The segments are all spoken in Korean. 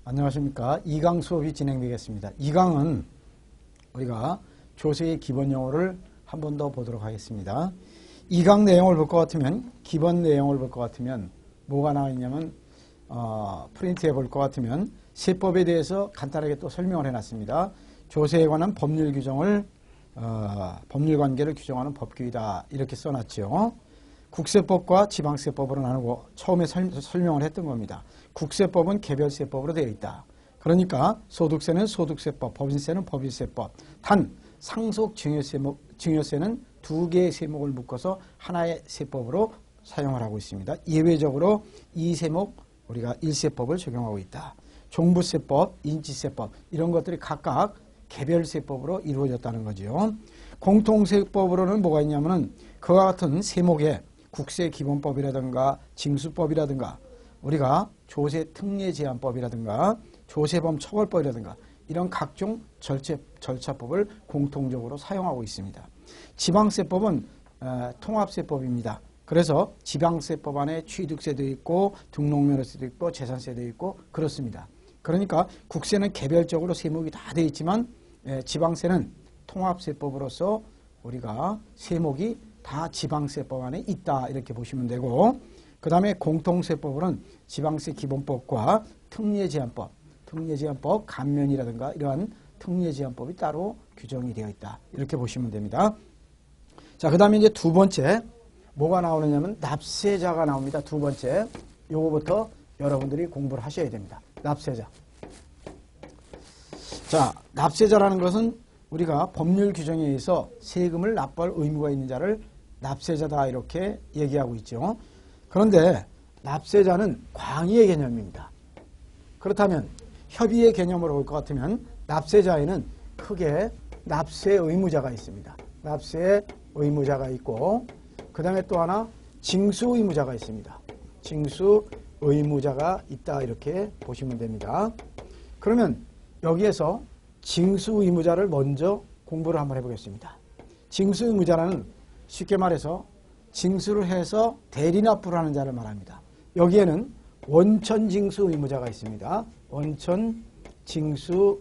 안녕하십니까. 2강 수업이 진행되겠습니다. 2강은 우리가 조세의 기본 용어를 한 번 더 보도록 하겠습니다. 2강 내용을 볼 것 같으면, 기본 내용을 볼 것 같으면 뭐가 나와 있냐면 프린트해 볼 것 같으면 세법에 대해서 간단하게 또 설명을 해놨습니다. 조세에 관한 법률 규정을 법률 관계를 규정하는 법규이다 이렇게 써놨죠. 국세법과 지방세법으로 나누고 처음에 설명을 했던 겁니다. 국세법은 개별세법으로 되어 있다. 그러니까 소득세는 소득세법, 법인세는 법인세법. 단 상속 증여세는 두 개의 세목을 묶어서 하나의 세법으로 사용을 하고 있습니다. 예외적으로 이 세목 우리가 일세법을 적용하고 있다. 종부세법, 인지세법 이런 것들이 각각 개별세법으로 이루어졌다는 거죠. 공통세법으로는 뭐가 있냐면은 그와 같은 세목에 국세기본법이라든가 징수법이라든가 우리가 조세특례제한법이라든가 조세범 처벌법이라든가 이런 각종 절차법을 공통적으로 사용하고 있습니다. 지방세법은 통합세법입니다. 그래서 지방세법 안에 취득세도 있고 등록면허세도 있고 재산세도 있고 그렇습니다. 그러니까 국세는 개별적으로 세목이 다 되어 있지만 지방세는 통합세법으로서 우리가 세목이 다 지방세법 안에 있다 이렇게 보시면 되고, 그 다음에 공통세법으로는 지방세 기본법과 특례제한법, 감면이라든가 이러한 특례제한법이 따로 규정이 되어 있다 이렇게 보시면 됩니다. 자, 그 다음에 이제 두 번째 뭐가 나오느냐면 납세자가 나옵니다. 두 번째 요거부터 여러분들이 공부를 하셔야 됩니다. 납세자. 자, 납세자라는 것은 우리가 법률 규정에 의해서 세금을 납부할 의무가 있는 자를 납세자다 이렇게 얘기하고 있죠. 그런데 납세자는 광의의 개념입니다. 그렇다면 협의의 개념으로 볼 것 같으면 납세자에는 크게 납세 의무자가 있습니다. 납세 의무자가 있고, 그 다음에 또 하나 징수 의무자가 있습니다. 징수 의무자가 있다 이렇게 보시면 됩니다. 그러면 여기에서 징수 의무자를 먼저 공부를 한번 해보겠습니다. 징수 의무자는 쉽게 말해서 징수를 해서 대리납부를 하는 자를 말합니다. 여기에는 원천징수 의무자가 있습니다. 원천징수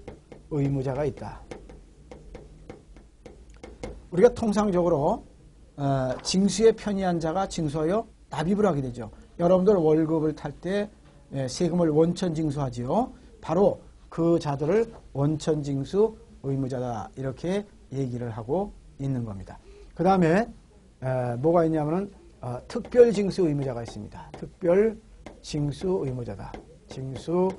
의무자가 있다. 우리가 통상적으로 징수에 편의한 자가 징수하여 납입을 하게 되죠. 여러분들 월급을 탈 때 세금을 원천징수하지요. 바로 그 자들을 원천징수 의무자다 이렇게 얘기를 하고 있는 겁니다. 그 다음에 뭐가 있냐면은 특별징수 의무자가 있습니다. 특별징수 의무자다. 징수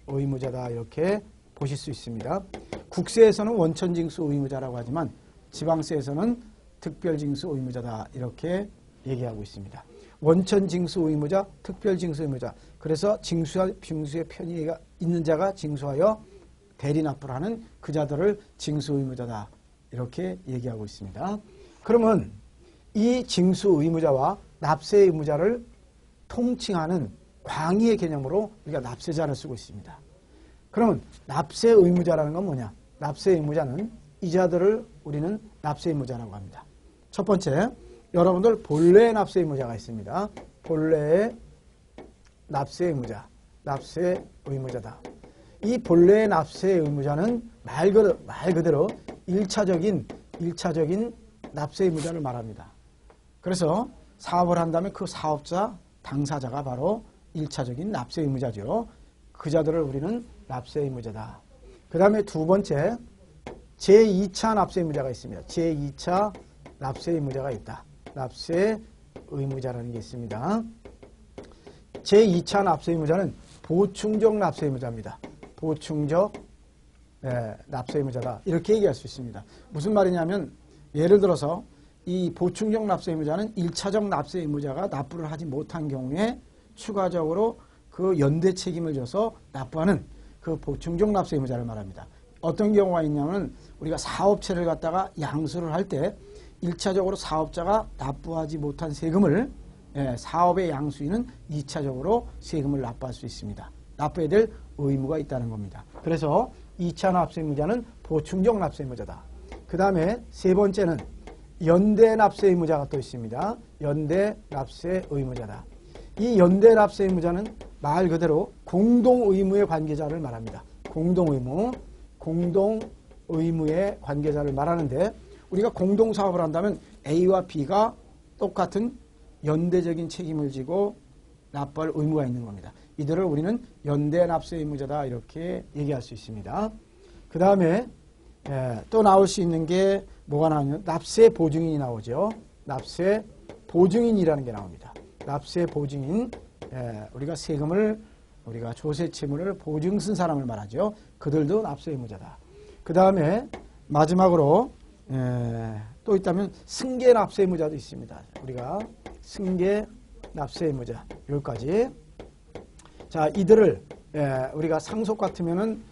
의무자다 이렇게 보실 수 있습니다. 국세에서는 원천징수 의무자라고 하지만 지방세에서는 특별징수 의무자다 이렇게 얘기하고 있습니다. 원천징수 의무자, 특별징수 의무자. 그래서 징수에 편의가 있는 자가 징수하여 대리납부를 하는 그 자들을 징수 의무자다 이렇게 얘기하고 있습니다. 그러면 이 징수 의무자와 납세 의무자를 통칭하는 광의의 개념으로 우리가 납세자를 쓰고 있습니다. 그러면 납세 의무자라는 건 뭐냐? 납세 의무자는 이 자들을 우리는 납세 의무자라고 합니다. 첫 번째, 여러분들 본래의 납세 의무자가 있습니다. 본래의 납세 의무자, 납세 의무자다. 이 본래의 납세 의무자는 말 그대로 1차적인 납세 의무자를 말합니다. 그래서 사업을 한다면 그 사업자, 당사자가 바로 1차적인 납세 의무자죠. 그 자들을 우리는 납세 의무자다. 그 다음에 두 번째, 제2차 납세 의무자가 있습니다. 제2차 납세 의무자가 있다. 납세 의무자라는 게 있습니다. 제2차 납세 의무자는 보충적 납세 의무자입니다. 보충적 납세 의무자다. 이렇게 얘기할 수 있습니다. 무슨 말이냐면 예를 들어서 이 보충적 납세 의무자는 1차적 납세 의무자가 납부를 하지 못한 경우에 추가적으로 그 연대 책임을 져서 납부하는 그 보충적 납세 의무자를 말합니다. 어떤 경우가 있냐면 우리가 사업체를 갖다가 양수를 할 때 1차적으로 사업자가 납부하지 못한 세금을 사업의 양수인은 2차적으로 세금을 납부할 수 있습니다. 납부해야 될 의무가 있다는 겁니다. 그래서 2차 납세 의무자는 보충적 납세 의무자다. 그 다음에 세 번째는 연대 납세 의무자가 또 있습니다. 연대 납세 의무자다. 이 연대 납세 의무자는 말 그대로 공동의무의 관계자를 말합니다. 공동의무의 관계자를 말하는데 우리가 공동사업을 한다면 A와 B가 똑같은 연대적인 책임을 지고 납부할 의무가 있는 겁니다. 이들을 우리는 연대 납세 의무자다 이렇게 얘기할 수 있습니다. 그 다음에 또 나올 수 있는 게 뭐가 나오냐면 납세 보증인이 나오죠. 납세 보증인이라는 게 나옵니다. 납세 보증인, 우리가 세금을 우리가 조세 채무를 보증 쓴 사람을 말하죠. 그들도 납세 의무자다. 그 다음에 마지막으로 또 있다면 승계 납세 의무자도 있습니다. 우리가 승계 납세 의무자 여기까지. 자, 이들을 우리가 상속 같으면은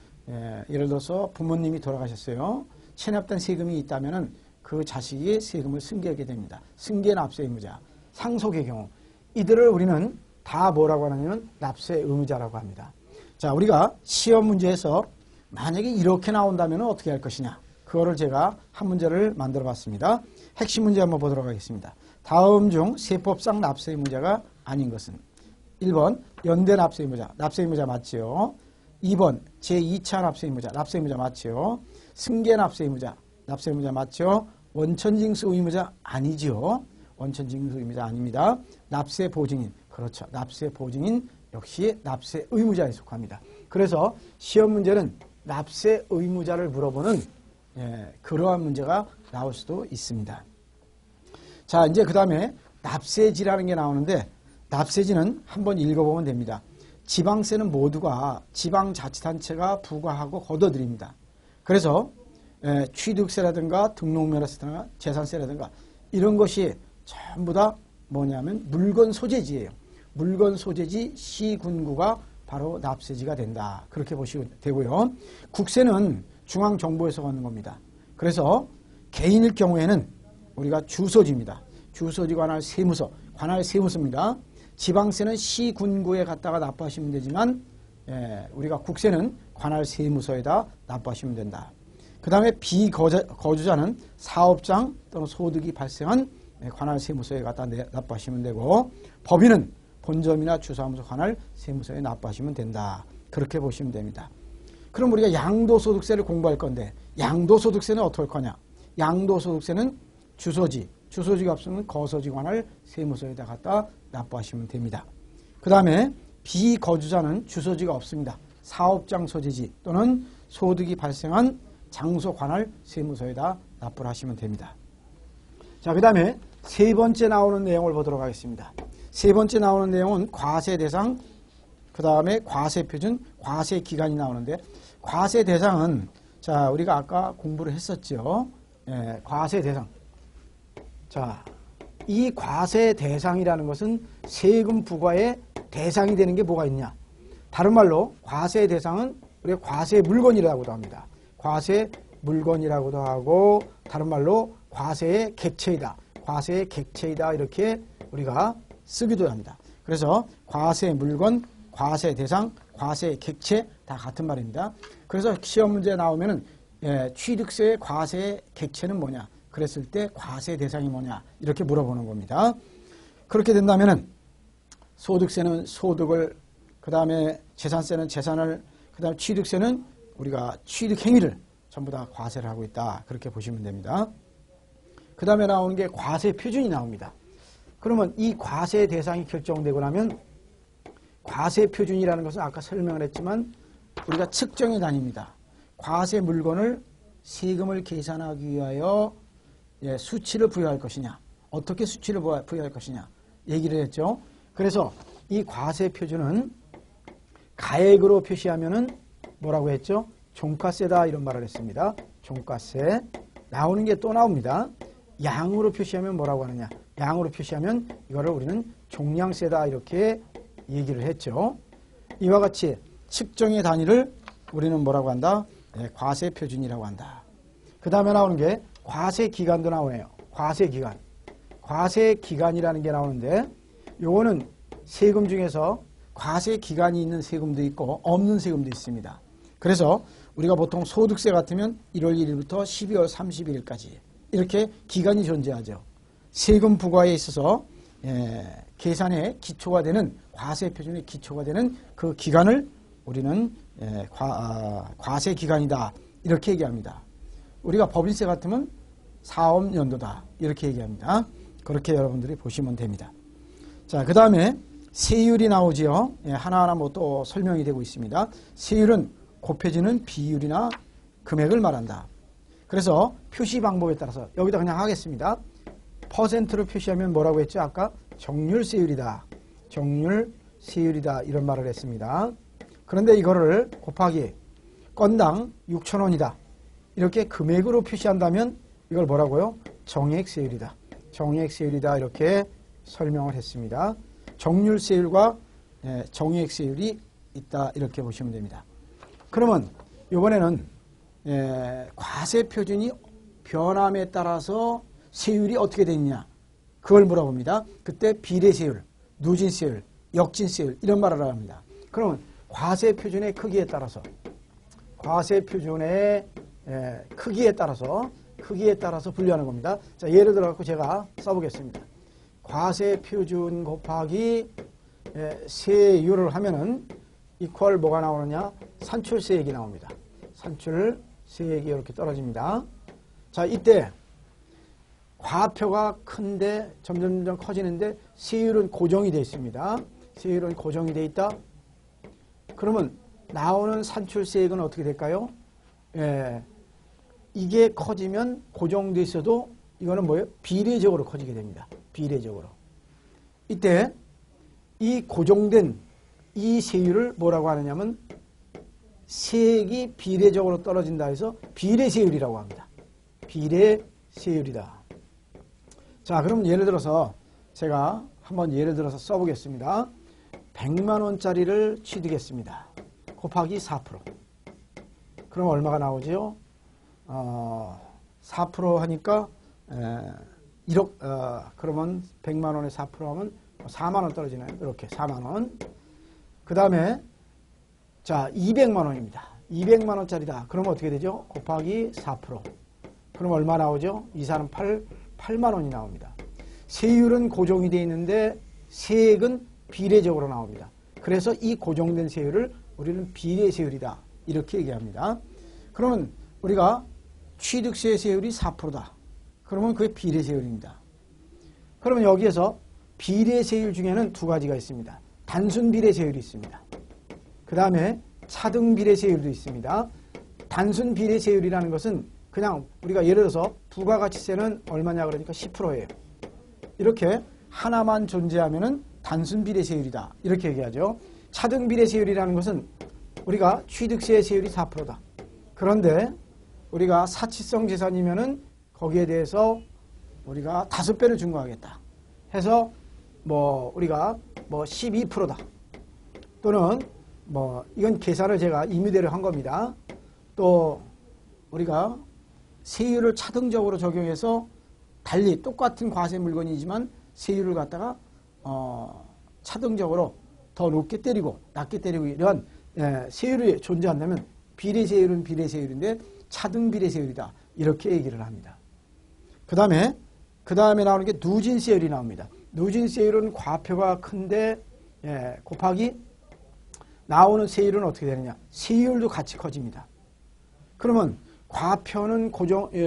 예를 들어서 부모님이 돌아가셨어요. 체납된 세금이 있다면은 그 자식이 세금을 승계하게 됩니다. 승계 납세 의무자. 상속의 경우 이들을 우리는 다 뭐라고 하냐면 납세 의무자라고 합니다. 자, 우리가 시험 문제에서 만약에 이렇게 나온다면 어떻게 할 것이냐. 그거를 제가 한 문제를 만들어 봤습니다. 핵심 문제 한번 보도록 하겠습니다. 다음 중 세법상 납세 의무자가 아닌 것은 1번 연대 납세 의무자, 납세 의무자 맞지요. 2번 제2차 납세 의무자, 납세 의무자 맞지요. 승계 납세 의무자, 납세 의무자 맞죠. 원천징수 의무자 아니죠. 원천징수 의무자 아닙니다. 납세 보증인, 그렇죠. 납세 보증인 역시 납세 의무자에 속합니다. 그래서 시험 문제는 납세 의무자를 물어보는 그러한 문제가 나올 수도 있습니다. 자, 이제 그 다음에 납세지라는 게 나오는데 납세지는 한번 읽어보면 됩니다. 지방세는 모두가 지방자치단체가 부과하고 걷어들입니다. 그래서 취득세라든가 등록면허세라든가 재산세라든가 이런 것이 전부 다 뭐냐면 물건 소재지예요. 물건 소재지 시군구가 바로 납세지가 된다. 그렇게 보시면 되고요. 국세는 중앙정부에서 걷는 겁니다. 그래서 개인일 경우에는 우리가 주소지입니다. 주소지 관할 세무서, 관할 세무서입니다. 지방세는 시군구에 갖다가 납부하시면 되지만 우리가 국세는 관할 세무서에다 납부하시면 된다. 그 다음에 비거주자는 사업장 또는 소득이 발생한 관할 세무서에 갖다 납부하시면 되고 법인은 본점이나 주사무소 관할 세무서에 납부하시면 된다. 그렇게 보시면 됩니다. 그럼 우리가 양도소득세를 공부할 건데 양도소득세는 어떻게 할 거냐. 양도소득세는 주소지가 없으면 거소지 관할 세무서에다 갖다 납부하시면 됩니다. 그 다음에 비거주자는 주소지가 없습니다. 사업장 소재지 또는 소득이 발생한 장소 관할 세무서에다 납부를 하시면 됩니다. 자, 그 다음에 세 번째 나오는 내용을 보도록 하겠습니다. 세 번째 나오는 내용은 과세 대상, 그 다음에 과세 표준, 과세 기간이 나오는데 과세 대상은 자, 우리가 아까 공부를 했었죠. 과세 대상. 자, 이 과세 대상이라는 것은 세금 부과의 대상이 되는 게 뭐가 있냐. 다른 말로 과세 대상은 우리가 과세 물건이라고도 합니다. 과세 물건이라고도 하고 다른 말로 과세의 객체이다. 과세의 객체이다 이렇게 우리가 쓰기도 합니다. 그래서 과세 물건, 과세 대상, 과세 객체 다 같은 말입니다. 그래서 시험 문제 나오면은 취득세의 과세 객체는 뭐냐. 그랬을 때 과세 대상이 뭐냐 이렇게 물어보는 겁니다. 그렇게 된다면은 소득세는 소득을, 그 다음에 재산세는 재산을, 그 다음에 취득세는 우리가 취득 행위를 전부 다 과세를 하고 있다. 그렇게 보시면 됩니다. 그 다음에 나오는 게 과세 표준이 나옵니다. 그러면 이 과세 대상이 결정되고 나면 과세 표준이라는 것은 아까 설명을 했지만 우리가 측정의 단위입니다. 과세 물건을 세금을 계산하기 위하여 수치를 부여할 것이냐, 어떻게 수치를 부여할 것이냐 얘기를 했죠. 그래서 이 과세 표준은 가액으로 표시하면은 뭐라고 했죠? 종가세다 이런 말을 했습니다. 종가세. 나오는 게 또 나옵니다. 양으로 표시하면 뭐라고 하느냐. 양으로 표시하면 이거를 우리는 종량세다 이렇게 얘기를 했죠. 이와 같이 측정의 단위를 우리는 뭐라고 한다? 과세 표준이라고 한다. 그 다음에 나오는 게 과세 기간도 나오네요. 과세 기간. 과세 기간이라는 게 나오는데 요거는 세금 중에서 과세 기간이 있는 세금도 있고 없는 세금도 있습니다. 그래서 우리가 보통 소득세 같으면 1월 1일부터 12월 31일까지 이렇게 기간이 존재하죠. 세금 부과에 있어서 계산의 기초가 되는 과세 표준의 기초가 되는 그 기간을 우리는 과세 기간이다 이렇게 얘기합니다. 우리가 법인세 같으면 사업연도다 이렇게 얘기합니다. 그렇게 여러분들이 보시면 됩니다. 자, 그 다음에 세율이 나오지요. 하나하나 뭐 또 설명이 되고 있습니다. 세율은 곱해지는 비율이나 금액을 말한다. 그래서 표시 방법에 따라서 여기다 그냥 하겠습니다. 퍼센트로 표시하면 뭐라고 했죠? 아까 정률세율이다. 정률세율이다 이런 말을 했습니다. 그런데 이거를 곱하기 건당 6,000원이다. 이렇게 금액으로 표시한다면 이걸 뭐라고요? 정액세율이다. 정액세율이다 이렇게 설명을 했습니다. 정률세율과 정액세율이 있다 이렇게 보시면 됩니다. 그러면 이번에는 과세표준이 변함에 따라서 세율이 어떻게 됐냐 그걸 물어봅니다. 그때 비례세율, 누진세율, 역진세율 이런 말을 합니다. 그러면 과세표준의 크기에 따라서 과세표준의 크기에 따라서 분류하는 겁니다. 자, 예를 들어 갖고 제가 써보겠습니다. 과세표준 곱하기 세율을 하면은 이퀄 뭐가 나오느냐? 산출세액이 나옵니다. 산출세액이 이렇게 떨어집니다. 자, 이때 과표가 큰데 점점 커지는데 세율은 고정이 되어 있습니다. 세율은 고정이 되어 있다. 그러면 나오는 산출세액은 어떻게 될까요? 이게 커지면 고정되어 있어도 이거는 뭐예요? 비례적으로 커지게 됩니다. 비례적으로. 이때 이 고정된 이 세율을 뭐라고 하느냐면 세액이 비례적으로 떨어진다 해서 비례세율이라고 합니다. 비례세율이다. 자, 그럼 예를 들어서 제가 한번 예를 들어서 써보겠습니다. 100만 원짜리를 취득했습니다. 곱하기 4%. 그럼 얼마가 나오죠? 4% 하니까 1억, 그러면 100만 원에 4% 하면 4만 원 떨어지나요? 이렇게 4만 원. 그 다음에 자, 200만 원입니다. 200만 원짜리다. 그러면 어떻게 되죠? 곱하기 4%. 그럼 얼마 나오죠? 2, 4는 8만 원이 나옵니다. 세율은 고정이 되어 있는데 세액은 비례적으로 나옵니다. 그래서 이 고정된 세율을 우리는 비례세율이다. 이렇게 얘기합니다. 그러면 우리가 취득세 세율이 4%다. 그러면 그게 비례세율입니다. 그러면 여기에서 비례세율 중에는 두 가지가 있습니다. 단순 비례세율이 있습니다. 그 다음에 차등 비례세율도 있습니다. 단순 비례세율이라는 것은 그냥 우리가 예를 들어서 부가가치세는 얼마냐 그러니까 10%예요. 이렇게 하나만 존재하면은 단순 비례세율이다. 이렇게 얘기하죠. 차등 비례세율이라는 것은 우리가 취득세 세율이 4%다. 그런데 우리가 사치성 재산이면은 거기에 대해서 우리가 5배를 준거하겠다 해서 뭐 우리가 뭐 12%다. 또는 뭐 이건 계산을 제가 임의대로 한 겁니다. 또 우리가 세율을 차등적으로 적용해서 달리 똑같은 과세 물건이지만 세율을 갖다가 차등적으로 더 높게 때리고 낮게 때리고 이런 세율이 존재한다면 비례세율은 비례세율인데 차등 비례세율이다. 이렇게 얘기를 합니다. 그 다음에 나오는 게 누진세율이 나옵니다. 누진세율은 과표가 큰데 곱하기 나오는 세율은 어떻게 되느냐. 세율도 같이 커집니다. 그러면 과표는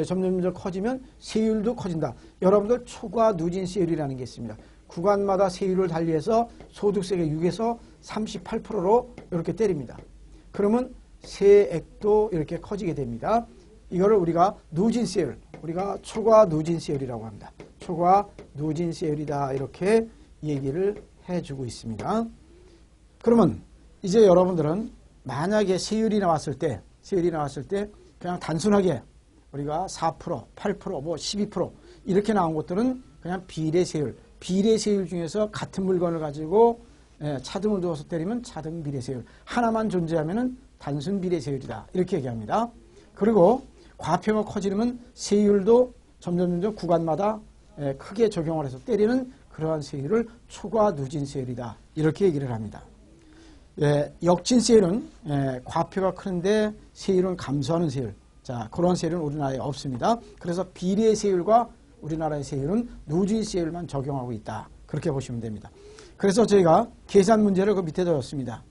점점 커지면 세율도 커진다. 여러분들 초과 누진세율이라는 게 있습니다. 구간마다 세율을 달리해서 소득세가 6에서 38%로 이렇게 때립니다. 그러면 세액도 이렇게 커지게 됩니다. 이거를 우리가 누진세율, 우리가 초과 누진세율이라고 합니다. 초과 누진세율이다. 이렇게 얘기를 해주고 있습니다. 그러면 이제 여러분들은 만약에 세율이 나왔을 때 그냥 단순하게 우리가 4%, 8%, 뭐 12% 이렇게 나온 것들은 그냥 비례세율 중에서 같은 물건을 가지고 차등을 두어서 때리면 차등 비례세율, 하나만 존재하면은 단순 비례세율이다. 이렇게 얘기합니다. 그리고 과표가 커지면 세율도 점점 구간마다 크게 적용을 해서 때리는 그러한 세율을 초과 누진세율이다. 이렇게 얘기를 합니다. 역진세율은 과표가 크는데 세율은 감소하는 세율. 자, 그런 세율은 우리나라에 없습니다. 그래서 비례세율과 우리나라의 세율은 누진세율만 적용하고 있다. 그렇게 보시면 됩니다. 그래서 저희가 계산 문제를 그 밑에 뒀습니다.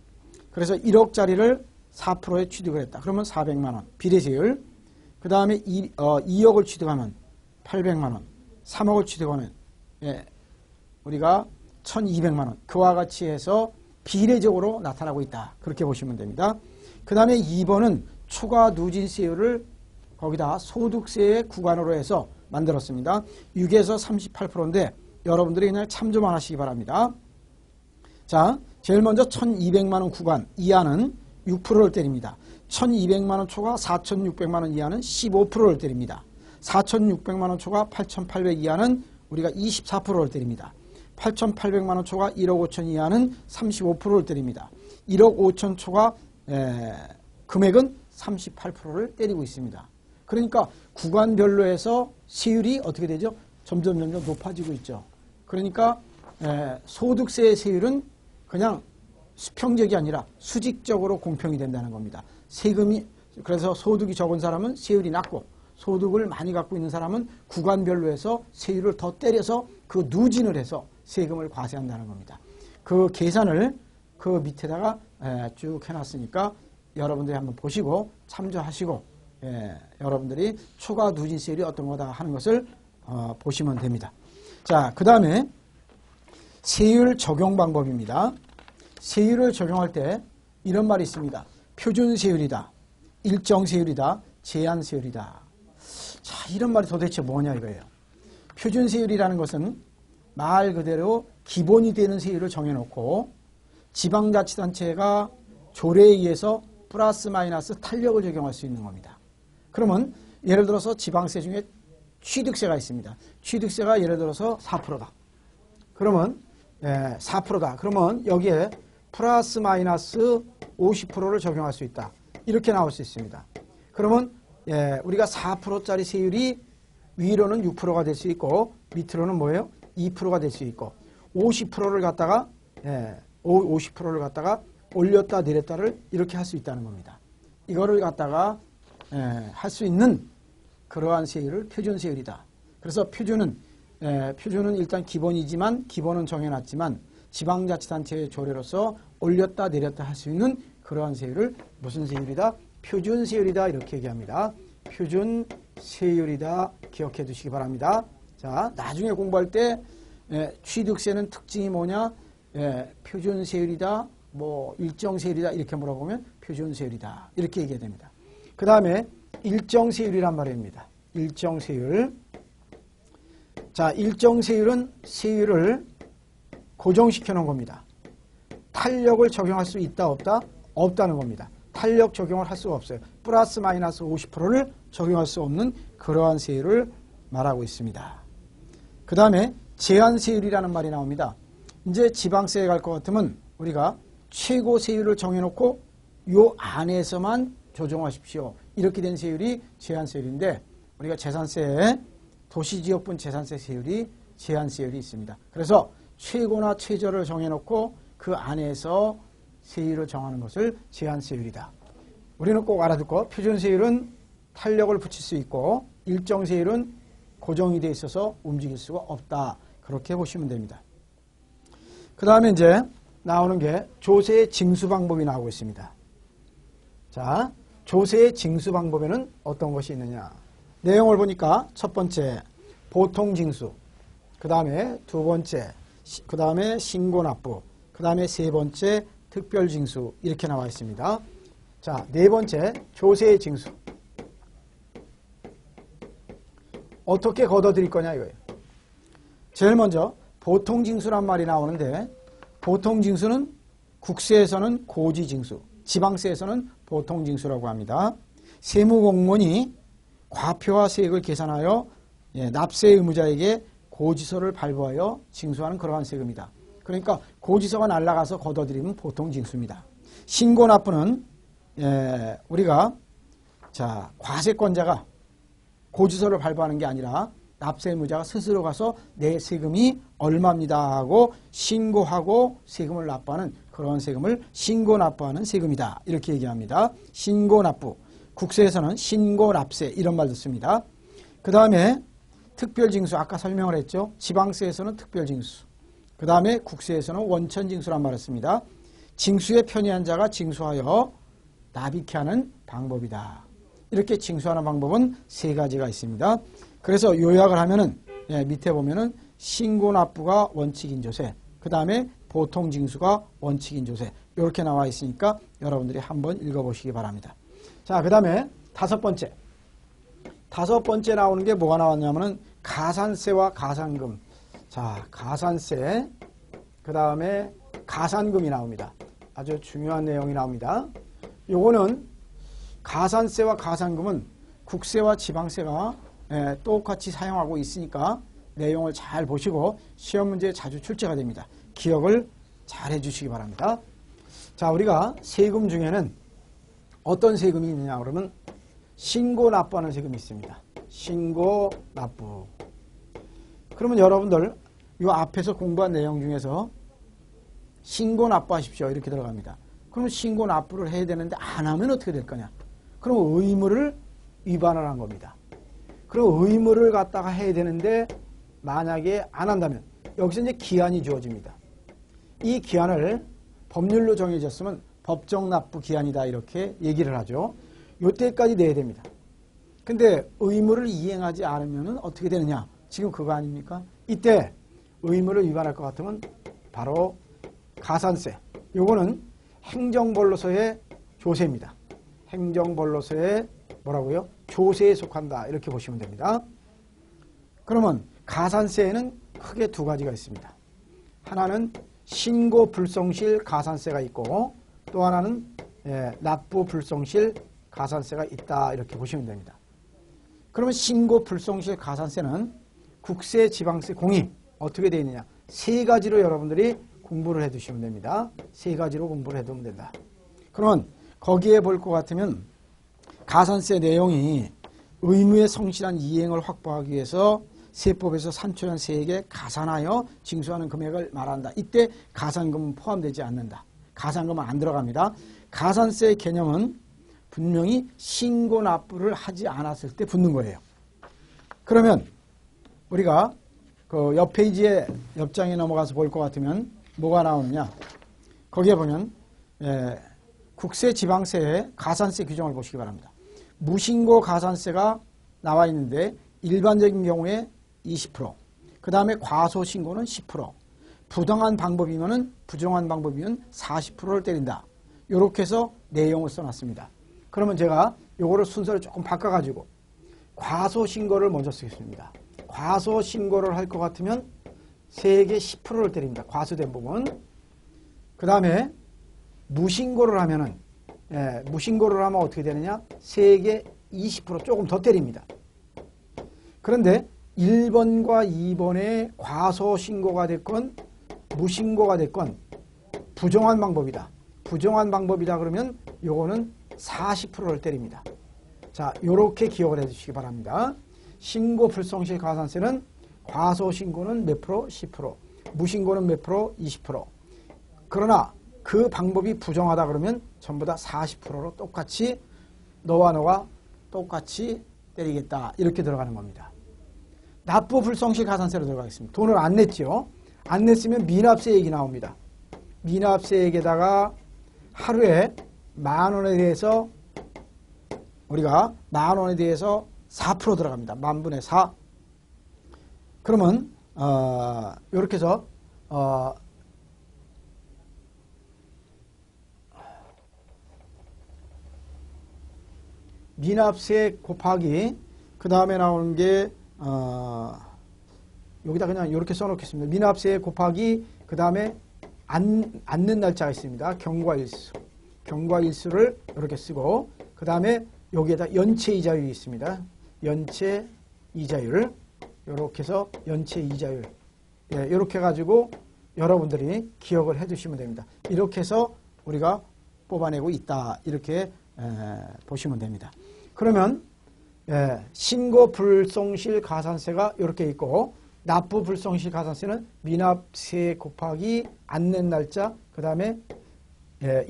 그래서 1억짜리를 4%에 취득을 했다. 그러면 400만 원 비례세율. 그 다음에 2억을 취득하면 800만 원, 3억을 취득하면 우리가 1200만 원. 그와 같이 해서 비례적으로 나타나고 있다. 그렇게 보시면 됩니다. 그 다음에 2번은 초과 누진세율을 거기다 소득세의 구간으로 해서 만들었습니다. 6에서 38%인데 여러분들이 그냥 참조만 하시기 바랍니다. 자, 제일 먼저 1200만 원 구간 이하는 6%를 때립니다. 1200만 원 초과 4600만 원 이하는 15%를 때립니다. 4600만 원 초과 8800 이하는 우리가 24%를 때립니다. 8800만 원 초과 1억 5천 이하는 35%를 때립니다. 1억 5천 초과 금액은 38%를 때리고 있습니다. 그러니까 구간별로 해서 세율이 어떻게 되죠? 점점 높아지고 있죠. 그러니까 소득세의 세율은 그냥 수평적이 아니라 수직적으로 공평이 된다는 겁니다. 세금이 그래서 소득이 적은 사람은 세율이 낮고 소득을 많이 갖고 있는 사람은 구간별로 해서 세율을 더 때려서 그 누진을 해서 세금을 과세한다는 겁니다. 그 계산을 그 밑에다가 쭉 해놨으니까 여러분들이 한번 보시고 참조하시고 여러분들이 초과 누진세율이 어떤 거다 하는 것을 보시면 됩니다. 자, 그 다음에 세율 적용 방법입니다. 세율을 적용할 때 이런 말이 있습니다. 표준세율이다, 일정세율이다, 제한세율이다. 자, 이런 말이 도대체 뭐냐 이거예요. 표준세율이라는 것은 말 그대로 기본이 되는 세율을 정해놓고 지방자치단체가 조례에 의해서 플러스 마이너스 탄력을 적용할 수 있는 겁니다. 그러면 예를 들어서 지방세 중에 취득세가 있습니다. 취득세가 예를 들어서 4%다. 그러면 4%다. 그러면 여기에 플러스 마이너스 50%를 적용할 수 있다. 이렇게 나올 수 있습니다. 그러면 우리가 4%짜리 세율이 위로는 6%가 될 수 있고 밑으로는 뭐예요? 2%가 될 수 있고 50%를 갖다가 50%를 갖다가 올렸다 내렸다를 이렇게 할 수 있다는 겁니다. 이거를 갖다가 할 수 있는 그러한 세율을 표준세율이다. 그래서 표준은 일단 기본이지만 기본은 정해놨지만 지방자치단체의 조례로서 올렸다 내렸다 할 수 있는 그러한 세율을 무슨 세율이다? 표준세율이다. 이렇게 얘기합니다. 표준세율이다. 기억해 두시기 바랍니다. 자, 나중에 공부할 때 취득세는 특징이 뭐냐? 표준세율이다. 뭐 일정세율이다. 이렇게 물어보면 표준세율이다. 이렇게 얘기해야 됩니다. 그 다음에 일정세율이란 말입니다. 일정세율. 자, 일정세율은 세율을 고정시켜 놓은 겁니다. 탄력을 적용할 수 있다 없다? 없다는 겁니다. 탄력 적용을 할 수가 없어요. 플러스 마이너스 50%를 적용할 수 없는 그러한 세율을 말하고 있습니다. 그 다음에 제한세율이라는 말이 나옵니다. 이제 지방세에 갈 것 같으면 우리가 최고 세율을 정해놓고 요 안에서만 조정하십시오. 이렇게 된 세율이 제한세율인데 우리가 재산세에 도시지역분 재산세 세율이 제한세율이 있습니다. 그래서 최고나 최저를 정해놓고 그 안에서 세율을 정하는 것을 제한세율이다. 우리는 꼭 알아듣고 표준세율은 탄력을 붙일 수 있고 일정세율은 고정이 되어 있어서 움직일 수가 없다. 그렇게 보시면 됩니다. 그 다음에 이제 나오는 게 조세의 징수 방법이 나오고 있습니다. 자, 조세의 징수 방법에는 어떤 것이 있느냐. 내용을 보니까 첫 번째 보통징수, 그 다음에 두 번째, 그 다음에 신고납부, 그 다음에 세 번째 특별징수 이렇게 나와 있습니다. 자, 네 번째 조세의 징수. 어떻게 걷어들일 거냐 이거예요. 제일 먼저 보통징수란 말이 나오는데 보통징수는 국세에서는 고지징수, 지방세에서는 보통징수라고 합니다. 세무공무원이 과표와 세액을 계산하여 납세 의무자에게 고지서를 발부하여 징수하는 그러한 세금이다. 그러니까 고지서가 날아가서 걷어들이면 보통징수입니다. 신고납부는 우리가 과세권자가 고지서를 발부하는 게 아니라 납세 의무자가 스스로 가서 내 세금이 얼마입니다 하고 신고하고 세금을 납부하는 그런 세금을 신고납부하는 세금이다. 이렇게 얘기합니다. 신고납부. 국세에서는 신고납세 이런 말도 씁니다. 그 다음에 특별징수 아까 설명을 했죠. 지방세에서는 특별징수. 그 다음에 국세에서는 원천징수란 말을 씁니다. 징수에 편의한 자가 징수하여 납입케 하는 방법이다. 이렇게 징수하는 방법은 세 가지가 있습니다. 그래서 요약을 하면은 밑에 보면은 신고납부가 원칙인조세, 그 다음에 보통징수가 원칙인조세 이렇게 나와 있으니까 여러분들이 한번 읽어보시기 바랍니다. 자, 그 다음에 다섯 번째 나오는 게 뭐가 나왔냐면은 가산세와 가산금. 자, 가산세, 그 다음에 가산금이 나옵니다. 아주 중요한 내용이 나옵니다. 요거는 가산세와 가산금은 국세와 지방세가 똑같이 사용하고 있으니까 내용을 잘 보시고 시험 문제에 자주 출제가 됩니다. 기억을 잘 해주시기 바랍니다. 자, 우리가 세금 중에는 어떤 세금이 있느냐 그러면 신고납부하는 세금이 있습니다. 신고납부. 그러면 여러분들 이 앞에서 공부한 내용 중에서 신고납부하십시오 이렇게 들어갑니다. 그러면 신고납부를 해야 되는데 안 하면 어떻게 될 거냐? 그럼 의무를 위반을 한 겁니다. 그리고 의무를 갖다가 해야 되는데 만약에 안 한다면 여기서 이제 기한이 주어집니다. 이 기한을 법률로 정해졌으면 법정납부 기한이다 이렇게 얘기를 하죠. 요때까지 내야 됩니다. 근데 의무를 이행하지 않으면 어떻게 되느냐? 지금 그거 아닙니까? 이때 의무를 위반할 것 같으면 바로 가산세. 요거는 행정벌로서의 조세입니다. 행정벌로서의 뭐라고요? 조세에 속한다 이렇게 보시면 됩니다. 그러면 가산세에는 크게 두 가지가 있습니다. 하나는 신고 불성실 가산세가 있고 또 하나는 납부 불성실 가산세가 있다 이렇게 보시면 됩니다. 그러면 신고 불성실 가산세는 국세, 지방세, 공이 어떻게 되어 있느냐? 세 가지로 여러분들이 공부를 해두시면 됩니다. 세 가지로 공부를 해두면 된다. 그러면 거기에 볼 것 같으면 가산세 내용이 의무의 성실한 이행을 확보하기 위해서 세법에서 산출한 세액에 가산하여 징수하는 금액을 말한다. 이때 가산금은 포함되지 않는다. 가산금은 안 들어갑니다. 가산세의 개념은 분명히 신고납부를 하지 않았을 때 붙는 거예요. 그러면 우리가 그 옆 페이지에 옆장에 넘어가서 볼 것 같으면 뭐가 나오느냐? 거기에 보면 국세, 지방세의 가산세 규정을 보시기 바랍니다. 무신고 가산세가 나와 있는데 일반적인 경우에 20%, 그 다음에 과소신고는 10%, 부정한 방법이면 40%를 때린다. 이렇게 해서 내용을 써놨습니다. 그러면 제가 요거를 순서를 조금 바꿔가지고 과소신고를 먼저 쓰겠습니다. 과소신고를 할 것 같으면 세액의 10%를 때립니다. 과소된 부분. 그 다음에 무신고를 하면은 무신고를 하면 어떻게 되느냐? 세액의 20% 조금 더 때립니다. 그런데 1번과 2번의 과소신고가 됐건 무신고가 됐건 부정한 방법이다. 부정한 방법이다 그러면 요거는 40%를 때립니다. 자, 요렇게 기억을 해 주시기 바랍니다. 신고 불성실 가산세는 과소신고는 몇 프로? 10%. 무신고는 몇 프로? 20%. 그러나 그 방법이 부정하다 그러면 전부 다 40%로 똑같이 너와 똑같이 때리겠다. 이렇게 들어가는 겁니다. 납부 불성실 가산세로 들어가겠습니다. 돈을 안 냈죠. 안 냈으면 미납세액이 나옵니다. 미납세액에다가 하루에 10,000원에 대해서 우리가 10,000원에 대해서 4% 들어갑니다. 10,000분의 4. 그러면 이렇게 해서 미납세 곱하기 그 다음에 나오는 게 여기다 그냥 이렇게 써놓겠습니다. 미납세 곱하기 그 다음에 앉는 날짜가 있습니다. 경과일수. 경과일수를 이렇게 쓰고 그 다음에 여기에다 연체이자율이 있습니다. 연체이자율. 이렇게 해서 연체이자율. 이렇게 해가지고 여러분들이 기억을 해두시면 됩니다. 이렇게 해서 우리가 뽑아내고 있다. 이렇게 보시면 됩니다. 그러면 신고 불성실 가산세가 이렇게 있고 납부 불성실 가산세는 미납세 곱하기 앉는 날짜 그 다음에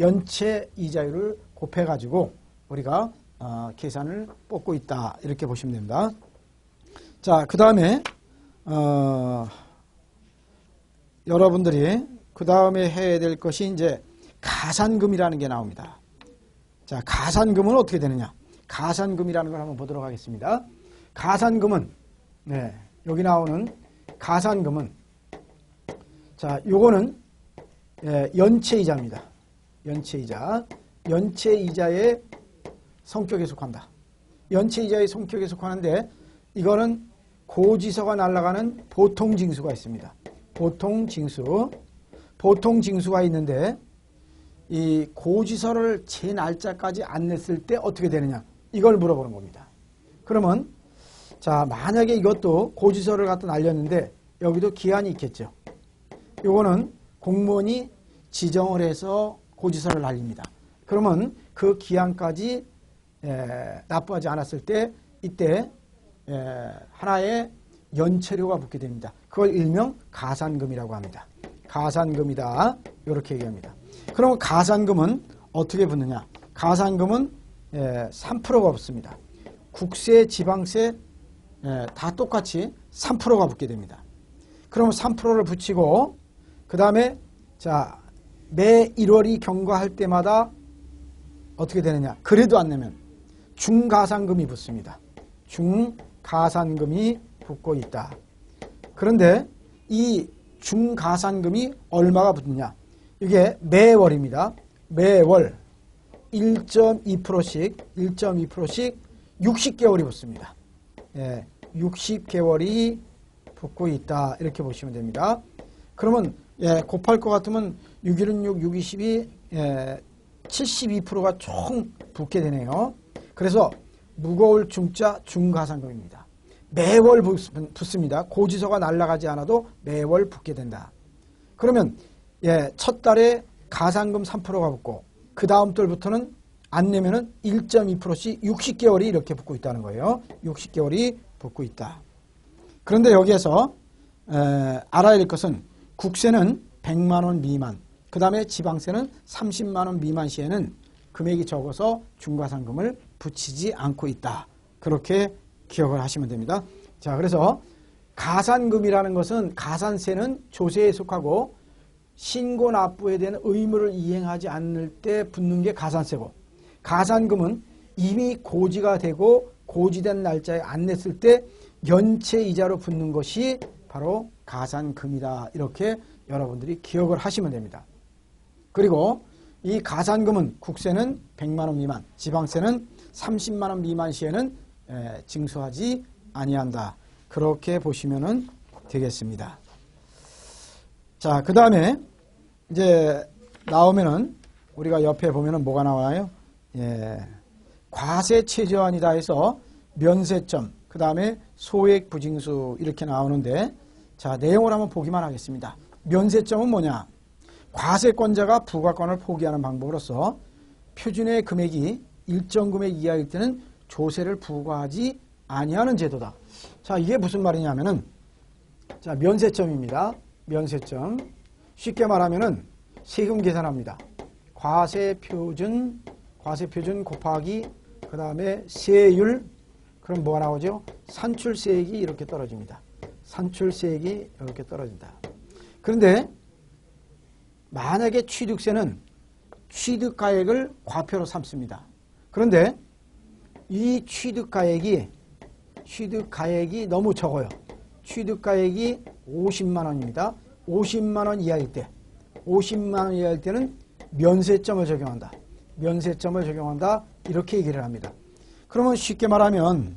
연체 이자율을 곱해가지고 우리가 계산을 뽑고 있다. 이렇게 보시면 됩니다. 자, 그 다음에 여러분들이 그 다음에 해야 될 것이 이제 가산금이라는 게 나옵니다. 자, 가산금은 어떻게 되느냐? 가산금이라는 걸 한번 보도록 하겠습니다. 가산금은, 네, 여기 나오는 가산금은, 자, 요거는 연체이자입니다. 연체이자. 연체이자의 성격에 속한다. 연체이자의 성격에 속하는데, 이거는 고지서가 날아가는 보통징수가 있습니다. 보통징수. 보통징수가 있는데, 이 고지서를 제 날짜까지 안 냈을 때 어떻게 되느냐? 이걸 물어보는 겁니다. 그러면, 자, 만약에 이것도 고지서를 갖다 날렸는데, 여기도 기한이 있겠죠. 요거는 공무원이 지정을 해서 고지서를 날립니다. 그러면 그 기한까지 납부하지 않았을 때 이때 하나의 연체료가 붙게 됩니다. 그걸 일명 가산금이라고 합니다. 가산금이다. 이렇게 얘기합니다. 그러면 가산금은 어떻게 붙느냐? 가산금은 3%가 붙습니다. 국세, 지방세 다 똑같이 3%가 붙게 됩니다. 그러면 3%를 붙이고 그 다음에 자, 매 1월이 경과할 때마다 어떻게 되느냐? 그래도 안 내면 중가산금이 붙습니다. 중가산금이 붙고 있다. 그런데 이 중가산금이 얼마가 붙느냐? 이게 매월입니다. 매월 1.2%씩 60개월이 붙습니다. 60개월이 붙고 있다. 이렇게 보시면 됩니다. 그러면 곱할 것 같으면 616, 622, 72%가 총 붙게 되네요. 그래서 무거울 중자 중가산금입니다. 매월 붙습니다. 고지서가 날아가지 않아도 매월 붙게 된다. 그러면 첫 달에 가산금 3%가 붙고 그 다음 달부터는 안 내면은 1.2%씩 60개월이 이렇게 붙고 있다는 거예요. 60개월이 붙고 있다. 그런데 여기에서 알아야 될 것은 국세는 100만 원 미만, 그 다음에 지방세는 30만 원 미만 시에는 금액이 적어서 중과산금을 붙이지 않고 있다. 그렇게 기억을 하시면 됩니다. 자, 그래서 가산금이라는 것은 가산세는 조세에 속하고 신고 납부에 대한 의무를 이행하지 않을 때 붙는 게 가산세고, 가산금은 이미 고지가 되고 고지된 날짜에 안 냈을 때 연체이자로 붙는 것이 바로 가산금이다. 이렇게 여러분들이 기억을 하시면 됩니다. 그리고 이 가산금은 국세는 100만 원 미만, 지방세는 30만 원 미만 시에는 징수하지 아니한다. 그렇게 보시면 되겠습니다. 자, 그 다음에 이제 나오면은 우리가 옆에 보면은 뭐가 나와요? 과세 최저한이다 해서 면세점, 그 다음에 소액 부징수 이렇게 나오는데, 자, 내용을 한번 보기만 하겠습니다. 면세점은 뭐냐? 과세권자가 부과권을 포기하는 방법으로서 표준의 금액이 일정 금액 이하일 때는 조세를 부과하지 아니하는 제도다. 자, 이게 무슨 말이냐면은, 자, 면세점입니다. 면세점. 쉽게 말하면은 세금 계산합니다. 과세표준 곱하기 그 다음에 세율, 그럼 뭐가 나오죠? 산출세액이 이렇게 떨어집니다. 산출세액이 이렇게 떨어진다. 그런데 만약에 취득세는 취득가액을 과표로 삼습니다. 그런데 이 취득가액이 너무 적어요. 취득가액이 50만 원입니다. 50만 원 이하일 때, 50만 원 이하일 때는 면세점을 적용한다. 면세점을 적용한다. 이렇게 얘기를 합니다. 그러면 쉽게 말하면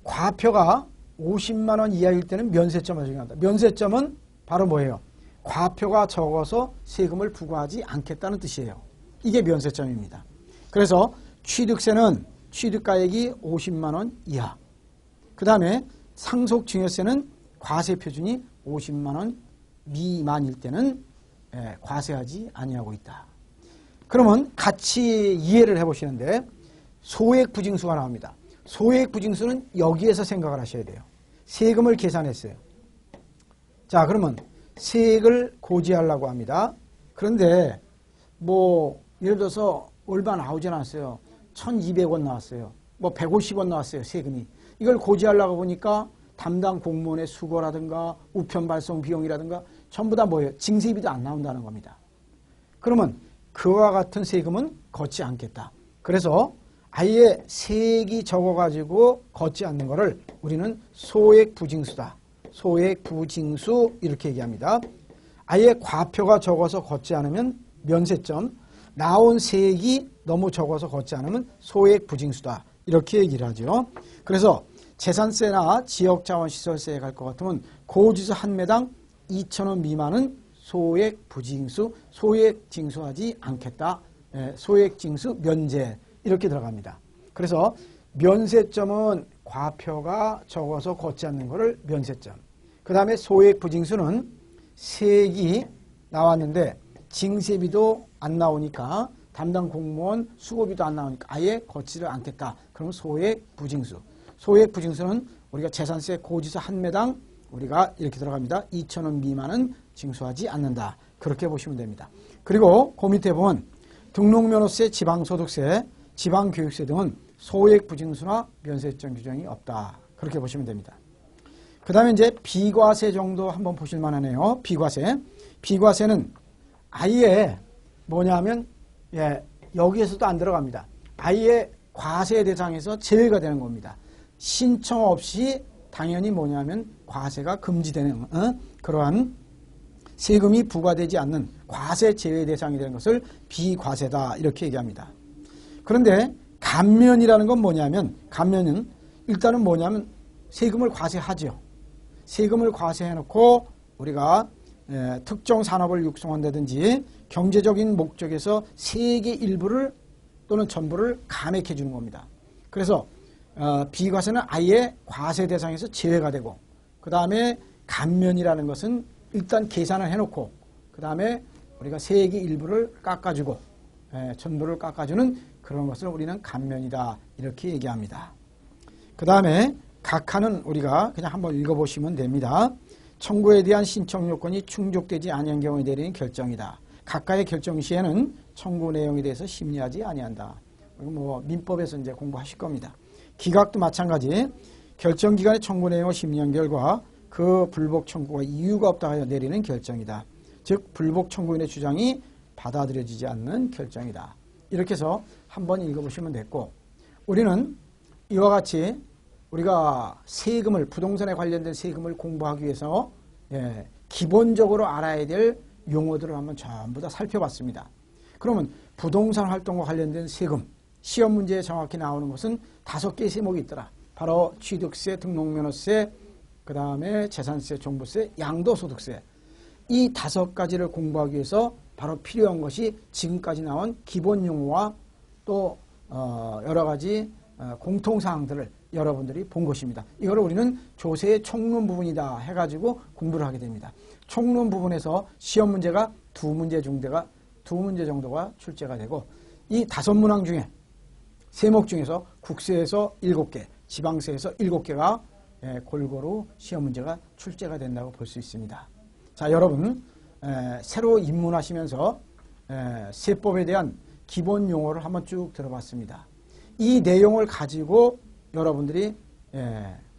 과표가 50만 원 이하일 때는 면세점을 적용한다. 면세점은 바로 뭐예요? 과표가 적어서 세금을 부과하지 않겠다는 뜻이에요. 이게 면세점입니다. 그래서 취득세는 취득가액이 50만 원 이하, 그 다음에 상속증여세는 과세표준이 50만 원 미만일 때는 과세하지 아니하고 있다. 그러면 같이 이해를 해보시는데 소액부징수가 나옵니다. 소액부징수는 여기에서 생각을 하셔야 돼요. 세금을 계산했어요. 자, 그러면 세액을 고지하려고 합니다. 그런데 뭐 예를 들어서 얼마 나오진 않았어요. 1,200원 나왔어요. 뭐 150원 나왔어요. 세금이. 이걸 고지하려고 보니까 담당 공무원의 수고라든가 우편 발송 비용이라든가 전부 다 뭐예요? 징세비도 안 나온다는 겁니다. 그러면 그와 같은 세금은 걷지 않겠다. 그래서 아예 세액이 적어가지고 걷지 않는 것을 우리는 소액부징수다. 소액부징수 이렇게 얘기합니다. 아예 과표가 적어서 걷지 않으면 면세점, 나온 세액이 너무 적어서 걷지 않으면 소액부징수다. 이렇게 얘기를 하죠. 그래서 재산세나 지역자원시설세에 갈 것 같으면 고지서 한 매당 2,000원 미만은 소액부징수, 소액징수하지 않겠다. 소액징수 면제 이렇게 들어갑니다. 그래서 면세점은 과표가 적어서 걷지 않는 것을 면세점. 그 다음에 소액부징수는 세액이 나왔는데 징세비도 안 나오니까 담당 공무원 수고비도 안 나오니까 아예 걷지를 않겠다. 그러면 소액부징수. 소액부징수는 우리가 재산세 고지서 한 매당 우리가 이렇게 들어갑니다. 2,000원 미만은 징수하지 않는다. 그렇게 보시면 됩니다. 그리고 그 밑에 보면 등록면허세, 지방소득세, 지방교육세 등은 소액부징수나 면세점 규정이 없다. 그렇게 보시면 됩니다. 그 다음에 이제 비과세 정도 한번 보실 만하네요. 비과세. 비과세는 아예 뭐냐면 여기에서도 안 들어갑니다. 아예 과세 대상에서 제외가 되는 겁니다. 신청 없이 당연히 뭐냐면 과세가 금지되는 그러한 세금이 부과되지 않는 과세 제외 대상이 되는 것을 비과세다 이렇게 얘기합니다. 그런데 감면이라는 건 뭐냐면 감면은 일단은 뭐냐면 세금을 과세하죠. 세금을 과세해놓고 우리가 특정 산업을 육성한다든지 경제적인 목적에서 세액의 일부를 또는 전부를 감액해 주는 겁니다. 그래서 비과세는 아예 과세 대상에서 제외가 되고 그 다음에 감면이라는 것은 일단 계산을 해놓고 그 다음에 우리가 세액의 일부를 깎아주고 전부를 깎아주는 그런 것을 우리는 감면이다 이렇게 얘기합니다. 그 다음에 각하는 우리가 그냥 한번 읽어보시면 됩니다. 청구에 대한 신청 요건이 충족되지 아니한 경우에 내리는 결정이다. 각하의 결정 시에는 청구 내용에 대해서 심리하지 아니한다. 뭐 민법에서 이제 공부하실 겁니다. 기각도 마찬가지. 결정 기간의 청구 내용을 심리한 결과 그 불복 청구가 이유가 없다 하여 내리는 결정이다. 즉 불복 청구인의 주장이 받아들여지지 않는 결정이다. 이렇게 해서 한번 읽어보시면 됐고 우리는 이와 같이 우리가 세금을 부동산에 관련된 세금을 공부하기 위해서 기본적으로 알아야 될 용어들을 한번 전부 다 살펴봤습니다. 그러면 부동산 활동과 관련된 세금 시험 문제에 정확히 나오는 것은 5개의 세목이 있더라. 바로 취득세, 등록면허세, 그 다음에 재산세, 종부세, 양도소득세. 이 5가지를 공부하기 위해서 바로 필요한 것이 지금까지 나온 기본 용어와 또 여러 가지 공통사항들을 여러분들이 본 것입니다. 이걸 우리는 조세의 총론 부분이다 해가지고 공부를 하게 됩니다. 총론 부분에서 시험 문제가 2문제 정도가 출제가 되고 이 5문항 중에 세목 중에서 국세에서 7개, 지방세에서 7개가 골고루 시험 문제가 출제가 된다고 볼 수 있습니다. 자, 여러분 새로 입문하시면서 세법에 대한 기본 용어를 한번 쭉 들어봤습니다. 이 내용을 가지고 여러분들이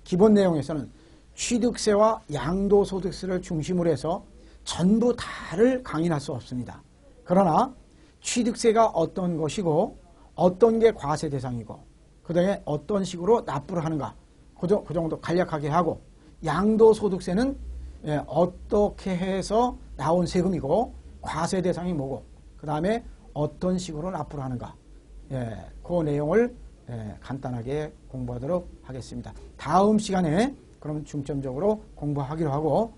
기본 내용에서는 취득세와 양도소득세를 중심으로 해서 전부 다를 강의할 수 없습니다. 그러나 취득세가 어떤 것이고 어떤 게 과세 대상이고 그 다음에 어떤 식으로 납부를 하는가 그 정도 간략하게 하고 양도소득세는 어떻게 해서 나온 세금이고 과세 대상이 뭐고 그 다음에 어떤 식으로 납부를 하는가 그 내용을 간단하게 공부하도록 하겠습니다. 다음 시간에 그럼 중점적으로 공부하기로 하고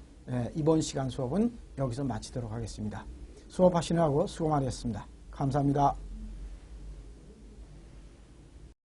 이번 시간 수업은 여기서 마치도록 하겠습니다. 수업하시느라고 수고 많으셨습니다. 감사합니다.